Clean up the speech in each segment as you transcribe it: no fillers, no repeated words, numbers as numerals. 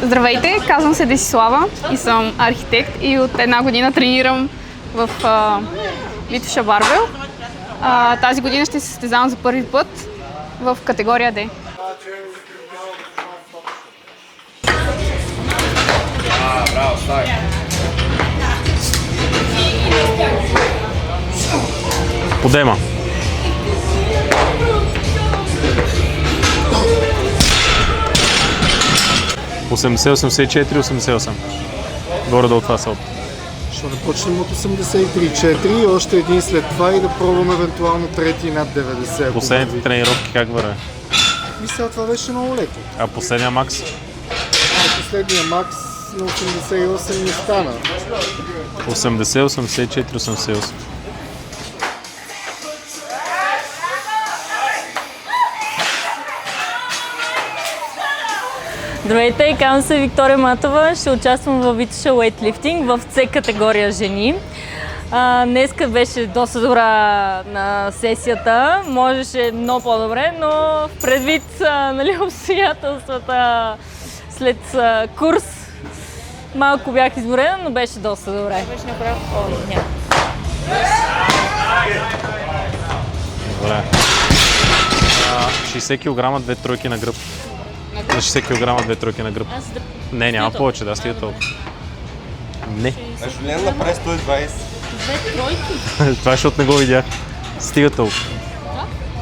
Здравейте, казвам се Десислава и съм архитект и от една година тренирам в Витоша Барбел. Тази година ще се състезавам за първи път в категория D. Браво, ставай! Подема. Осемдесет, 84, 88. Горе-долу това са. Ще започнем от 83-4 и още един след това и да пробваме евентуално трети над 90. Последните тренировки как върве? Мисля, това беше много леко. А последния макс? Последния макс на 88 не стана. 80, 84, 88. Здравейте, казвам се Виктория Матова. Ще участвам в Витоша Уейтлифтинг в С категория жени. Днеска беше доста добра на сесията. Можеше много по-добре, но предвид обстоятелствата след курс малко бях изморена, но беше доста добре. Добре. 60 кг, 2 тройки на гръб. На 60 кг, 2 тройки на гръб. Не, няма повече, да, стига толкова. Не. Жулиан направи 120. 2 тройки? Това защото не го видях. Стига толкова.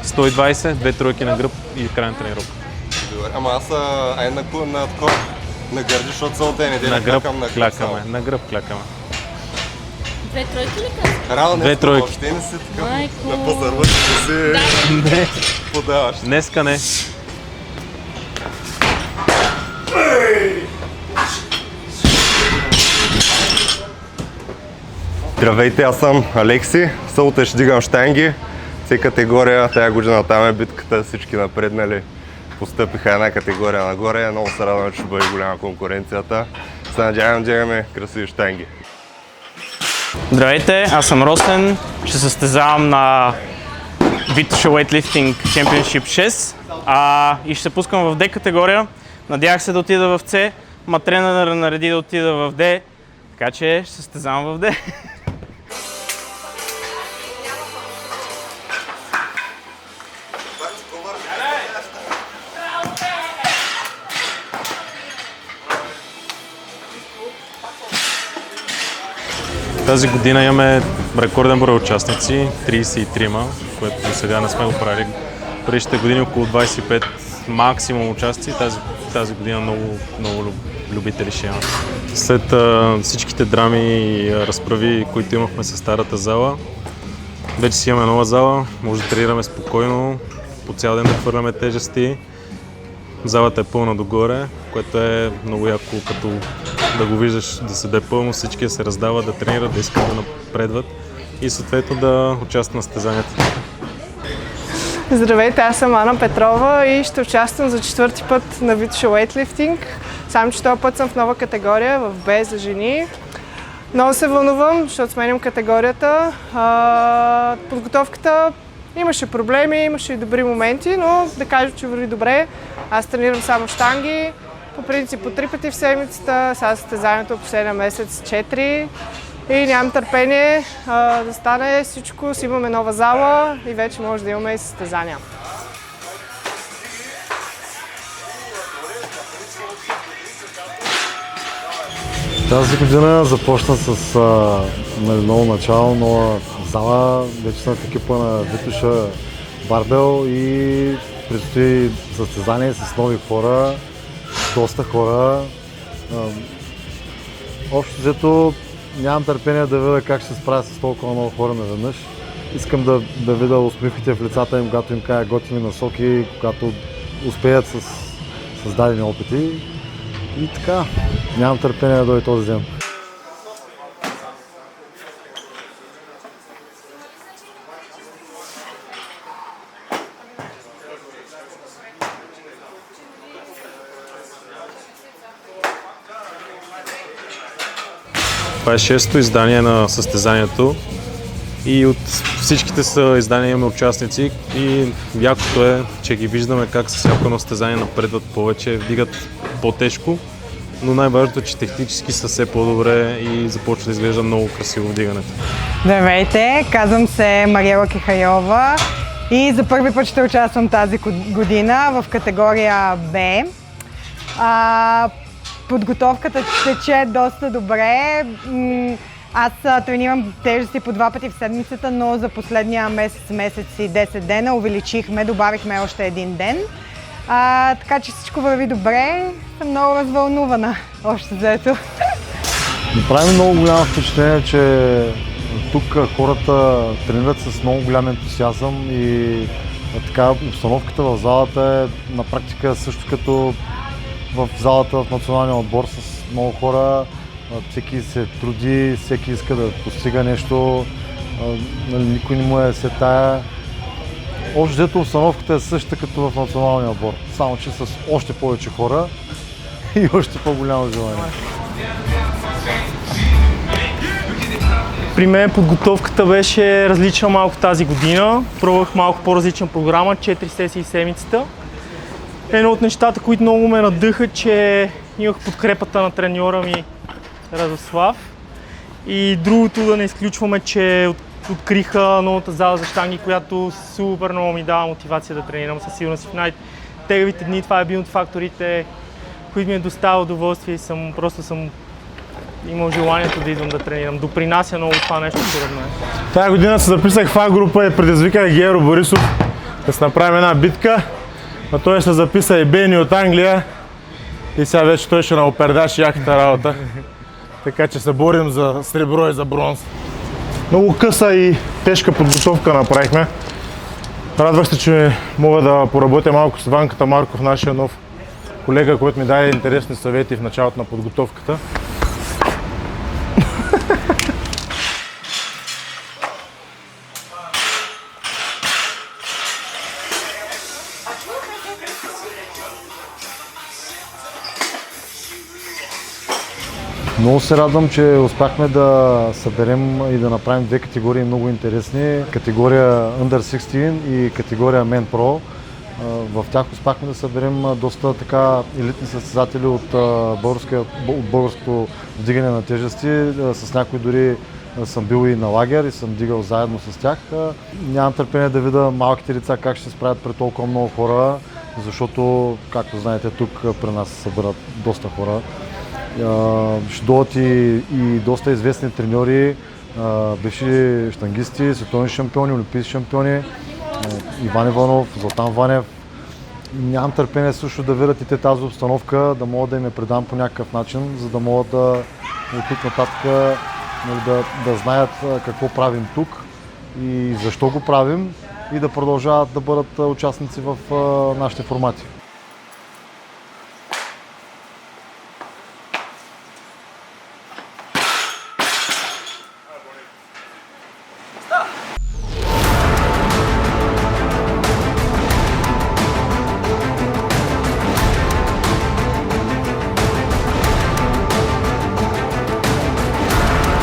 120, 2 тройки на гръб и край на тренировка. Добре, ама аз на такова, на гърди, защото цялата неделя На гръб клякам клякаме, на гръб клякаме. 2 тройки ли казваш? Рано Две тройки. Въобще не си такъв Майко. на пазарваш, да си Не, подаваш. днеска не. Здравейте, аз съм Алекси. В събота ще дигам щанги. С категория, тая година там е битката, всички напреднали постъпиха една категория нагоре. Много се радвам, че ще бъде голяма конкуренцията. Се надявам да имаме красиви щанги. Здравейте, аз съм Росен. Ще състезавам на Витоша Weightlifting Championship 6 и ще се пускам в D категория. Надявах се да отида в C, ма тренер нареди да отида в D, така че ще състезавам в D. Тази година имаме рекорден брой участници, 33-ма, което до сега не сме го правили. Предишните години около 25 максимум участници, тази година много любители ще има. След всичките драми и разправи, които имахме с старата зала, вече си имаме нова зала, може да тренираме спокойно, по цял ден да хвърляме тежести. Залата е пълна догоре, което е много яко, като да го виждаш да седе пълно, всички да се раздават, да тренират, да искат да напредват и съответно да участват на състезанията. Здравейте, аз съм Ана Петрова и ще участвам за 4-ти път на Витоша Weightlifting. Само че този път съм в нова категория, в B за жени. Много се вълнувам, защото сменям категорията. Подготовката имаше проблеми, имаше и добри моменти, но да кажа, че върви добре. Аз тренирам само щанги, по принцип по 3 пъти в седмицата, сега състезанието последния месец 4 и нямам търпение да стане всичко, си имаме нова зала и вече може да имаме и състезания. Тази година започна с ново начало, нова зала. Вече съм в екипа на Витоша Барбел и предстои състезание с нови хора, доста хора. Общо взето нямам търпение да видя как ще се справя с толкова много хора наведнъж. Искам да видя усмивките в лицата им, когато им кажа готини насоки, когато успеят с създадени опити. И така, нямам търпение да дойде този ден. Това е 6-то издание на състезанието и от всичките са издания имаме участници и якото е, че ги виждаме как с всяко едно състезание напредват повече, вдигат по-тежко но най-важното е, че технически са все по-добре и започва да изглежда много красиво вдигането. Здравейте, казвам се Мариела Кихайова и за първи път ще участвам тази година в категория Б. Подготовката тече доста добре. Аз тренирам тежести по 2 пъти в седмицата, но за последния месец и 10 дена увеличихме, добавихме още един ден. Така че всичко върви добре, съм много развълнувана още заето. Направи много голямо впечатление, че тук хората тренират с много голям ентусиазъм и така обстановката в залата е на практика също като в залата в националния отбор с много хора. Всеки се труди, всеки иска да постига нещо, никой не му е се тая. Общо взето обстановката е същата като в националния отбор, само че с още повече хора и още по-голямо желание. При мен подготовката беше различна малко тази година. Пробвах малко по-различна програма, 4 сесии седмицата. Едно от нещата, които много ме надъха, че имах подкрепата на треньора ми Радослав. И другото да не изключваме, че откриха новата зала за щанги, която супер много ми дава мотивация да тренирам. Със сигурност в най-тегавите дни това е бил от факторите, които ми е доставил удоволствие и съм имал желанието да идвам да тренирам. Допринася много това нещо според мен. Тая година се записах в А-група и предизвиках Геро Борисов да се направим една битка. А той ще записа и Бени от Англия и сега вече той ще наопердаш яката работа. Така че се борим за сребро и за бронз. Много къса и тежка подготовка направихме. Радвах се, че мога да поработя малко с Ванката Марков, нашия нов колега, който ми даде интересни съвети в началото на подготовката. Много се радвам, че успяхме да съберем и да направим 2 категории много интересни. Категория Under 16 и категория Men Pro. В тях успяхме да съберем доста така елитни състезатели от българското вдигане на тежести. С някои дори съм бил и на лагер и съм дигал заедно с тях. Нямам търпение да видя малките деца как ще се справят пред толкова много хора, защото, както знаете, тук при нас се събират доста хора. Ще дойдат и доста известни треньори, бивши щангисти, световни шампиони, олимпийски шампиони, Иван Иванов, Златан Ванев. Нямам търпение също да видят и те тази обстановка, да мога да им я предам по някакъв начин, за да могат да от тук нататък да знаят какво правим тук и защо го правим и да продължават да бъдат участници в нашите формати.